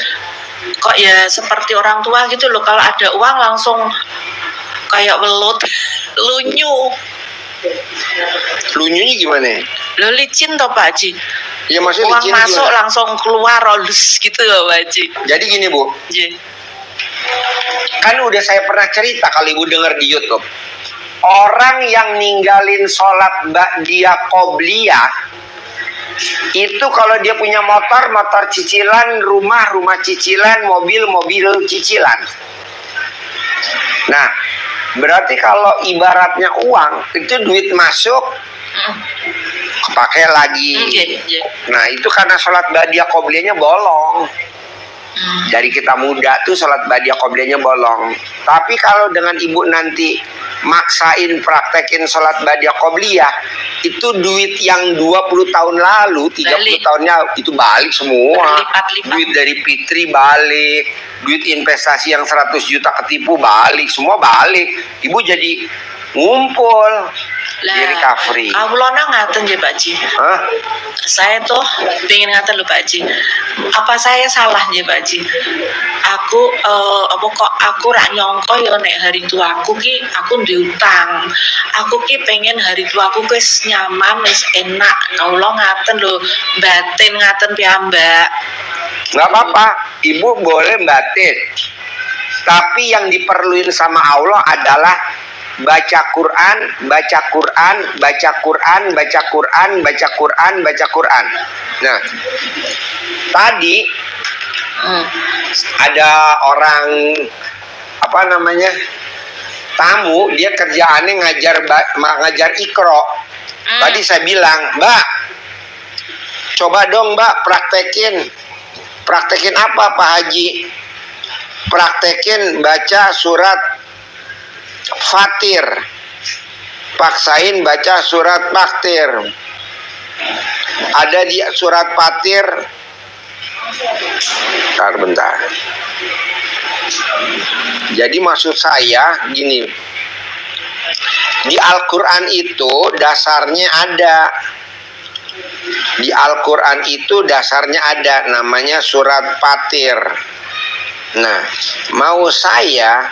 S2: Kok ya seperti orang tua gitu loh, kalau ada uang langsung kayak welut, lunyu.
S1: Lunyunya gimana?
S2: Lo licin toh Pak Haji.
S1: Ya maksudnya
S2: Uang
S1: licin
S2: masuk
S1: gimana?
S2: langsung keluar rolus gitu loh Pak Haji.
S1: Jadi gini Bu, kan udah saya pernah cerita kalau ibu dengar di YouTube. Orang yang ninggalin sholat ba'diyah qobliyah itu kalau dia punya motor cicilan, rumah cicilan, mobil cicilan. Nah, berarti kalau ibaratnya uang itu duit masuk kepake lagi. Nah, itu karena sholat ba'diyah qobliyahnya bolong. Dari kita muda tuh sholat ba'diyah qobliyahnya bolong. Tapi kalau dengan ibu nanti maksain praktekin sholat ba'diyah qobliyah, itu duit yang 20 tahun lalu, 30
S2: balik.
S1: tahunnya itu balik semua.
S2: Berlipat-lipat.
S1: Duit dari Fitri balik, duit investasi yang 100 juta ketipu balik, semua balik. Ibu jadi ngumpul di recovery.
S2: Kawulana ngaten nggih Pak Haji.
S1: Hah?
S2: Saya tuh pengen ngaten lho Pak Haji. Apa saya salah nggih Pak Haji? Aku rak nyongko ya nek hari tuaku ki aku diutang. Aku ki pengen hari tuaku wis nyaman, wis enak. Kawula ngaten lho, batin ngaten piyambak.
S1: Nggak apa-apa, ibu boleh batin. Tapi yang diperluin sama Allah adalah baca Quran, baca Quran, baca Quran, baca Quran, baca Quran, baca Quran. Nah, tadi ada orang tamu, dia kerjaannya ngajar Iqra. Tadi saya bilang, Mbak, Coba dong Mbak praktekin. Praktekin apa Pak Haji? Praktekin baca surat Fatir. Paksain baca surat Fatir. Ada di surat Fatir. Bentar. Jadi maksud saya gini. Di Al-Quran itu dasarnya ada. Di Al-Quran itu dasarnya ada, namanya surat Fatir. Nah, mau saya,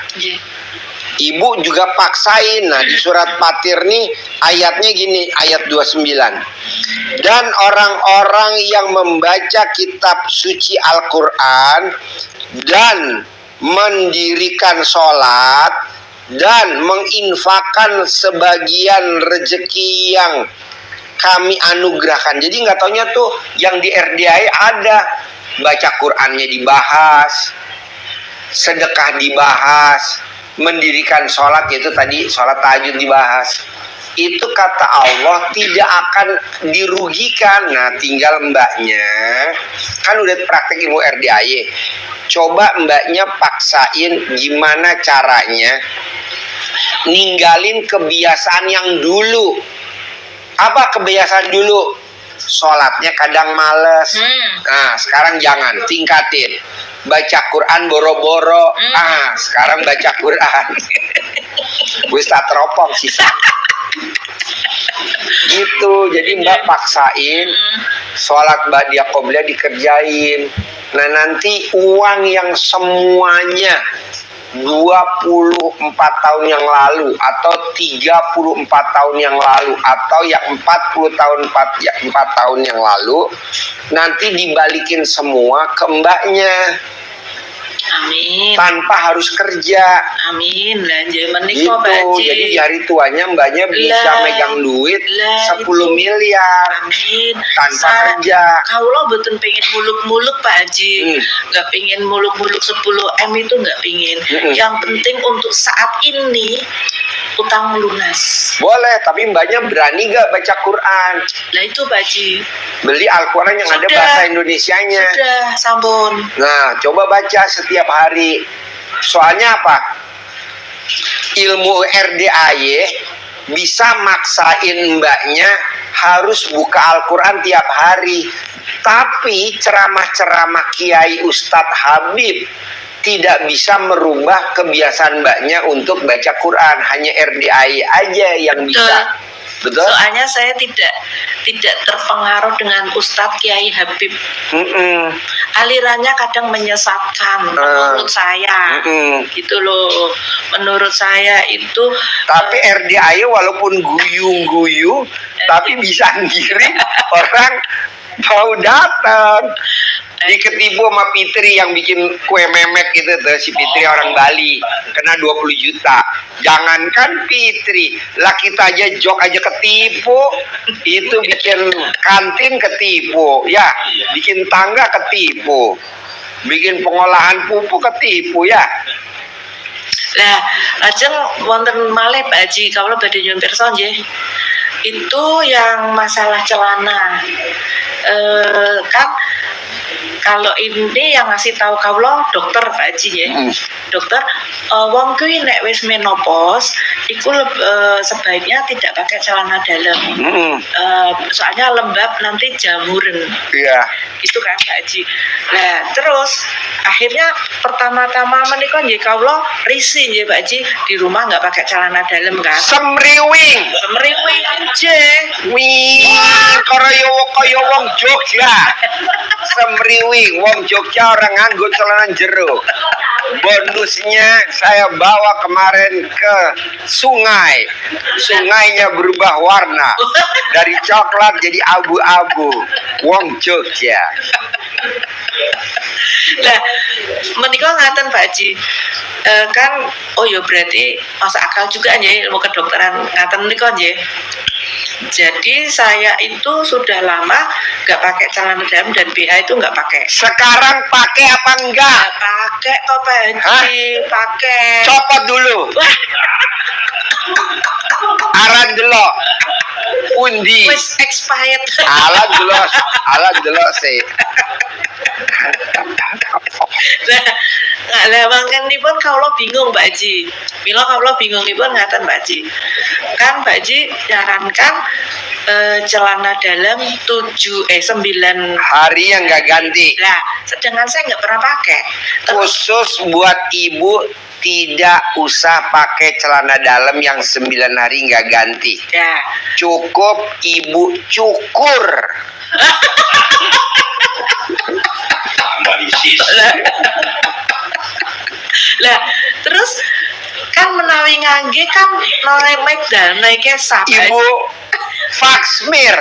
S1: ibu juga paksain. Nah, di surat Fatir nih ayatnya gini, ayat 29. Dan orang-orang yang membaca kitab suci Al-Quran dan mendirikan sholat dan menginfakkan sebagian rezeki yang kami anugerahkan. Jadi nggak taunya tuh yang di RDI ada baca Qurannya dibahas, sedekah dibahas, mendirikan sholat, yaitu tadi sholat tahajud dibahas. Itu kata Allah tidak akan dirugikan. Nah, tinggal mbaknya kan udah praktek ilmu RDI. Coba mbaknya paksain gimana caranya ninggalin kebiasaan yang dulu. Apa kebiasaan dulu? Sholatnya kadang males. Nah, sekarang jangan, tingkatin. Baca Quran boro-boro. Sekarang baca Quran. Gue tak teropong sih. Gitu. Jadi mbak paksain sholat ba'diyah qobliyah dikerjain. Nah, nanti uang yang semuanya 24 tahun yang lalu atau 34 tahun yang lalu atau yang 40 tahun 4 tahun yang lalu nanti dibalikin semua ke mbaknya.
S2: Amin.
S1: Tanpa harus kerja.
S2: Amin. Lanjut menikah
S1: gitu.
S2: Baji.
S1: Jadi di hari tuanya mbaknya bisa megang duit 10 miliar.
S2: Amin.
S1: Tanpa kerja.
S2: Kalau betul pengen muluk-muluk Pak Haji, nggak pengen muluk-muluk 10 M itu nggak pengen. Yang penting untuk saat ini utang lunas.
S1: Boleh, tapi mbaknya berani gak baca Quran?
S2: Nah itu Pak Haji.
S1: Beli Al-Quran yang ada bahasa Indonesianya.
S2: Sudah, sampun.
S1: Nah, coba baca setiap hari. Soalnya apa? Ilmu RDAY bisa maksain mbaknya harus buka Al-Quran tiap hari. Tapi ceramah-ceramah Kiai Ustadz Habib tidak bisa merubah kebiasaan mbaknya untuk baca Quran. Hanya RDAY aja yang bisa. Betul?
S2: Soalnya saya tidak terpengaruh dengan Ustadz Kiai Habib. Alirannya kadang menyesatkan menurut saya. Gitu loh. Menurut saya itu.
S1: Tapi RDAY walaupun guyung-guyung, tapi bisa ngirim orang mau datang. Diketipu sama Fitri yang bikin kue memek itu tuh, si Fitri orang Bali, kena 20 juta. Jangankan Fitri, lah kita aja jok aja ketipu. Itu bikin kantin ketipu, ya, bikin tangga ketipu, bikin pengolahan pupuk ketipu, ya.
S2: Nah, lajeng wonten malih Pak Haji, kalau badhe nyuwun pirsa nggih. Itu yang masalah celana. Kan kalau ini yang ngasih tahu kaulo dokter Pak Haji ya. Dokter, wong kuwi nek wis menopause iku sebaiknya tidak pakai celana dalam. Soalnya lembab nanti jamuren.
S1: Iya.
S2: Gitu kan Pak Haji. Nah, terus akhirnya pertama-tama menikah nggih kaulo risih nggih Pak Haji, di rumah nggak pakai celana dalam kan.
S1: Semriwing
S2: aja.
S1: Wih, kaya wong Jogja. Semriwing, wong Jogja orang nganggo celana jero. Bonusnya saya bawa kemarin ke sungai. Sungainya berubah warna dari coklat jadi abu-abu. Wong Jogja.
S2: Nah, menikah ngaten Pak Haji. Kan oh ya berarti masuk akal juga nggih ilmu kedokteran ngaten menika nggih. Jadi saya itu sudah lama nggak pakai celana dalam dan BH itu nggak pakai.
S1: Sekarang pakai apa enggak?
S2: Pakai kok Pak Haji, pakai.
S1: Copot dulu. Aran delok. undi.
S2: Wis expired.
S1: Alat jelas sih.
S2: Lah mangkenipun kawula bingung Mbak Ji. Mila kawula bingungipun ngaten Mbak Ji. Kan Mbak Ji nyarankan celana dalam 9
S1: Hari yang nggak ganti.
S2: Lah, sedangkan saya nggak pernah pakai.
S1: Khusus buat ibu tidak usah pakai celana dalam yang 9 hari nggak ganti.
S2: Ya.
S1: Cukup ibu cukur.
S2: Lah, terus kan menawi ngangge kan naik dan naik kesap.
S1: Ibu faksmir.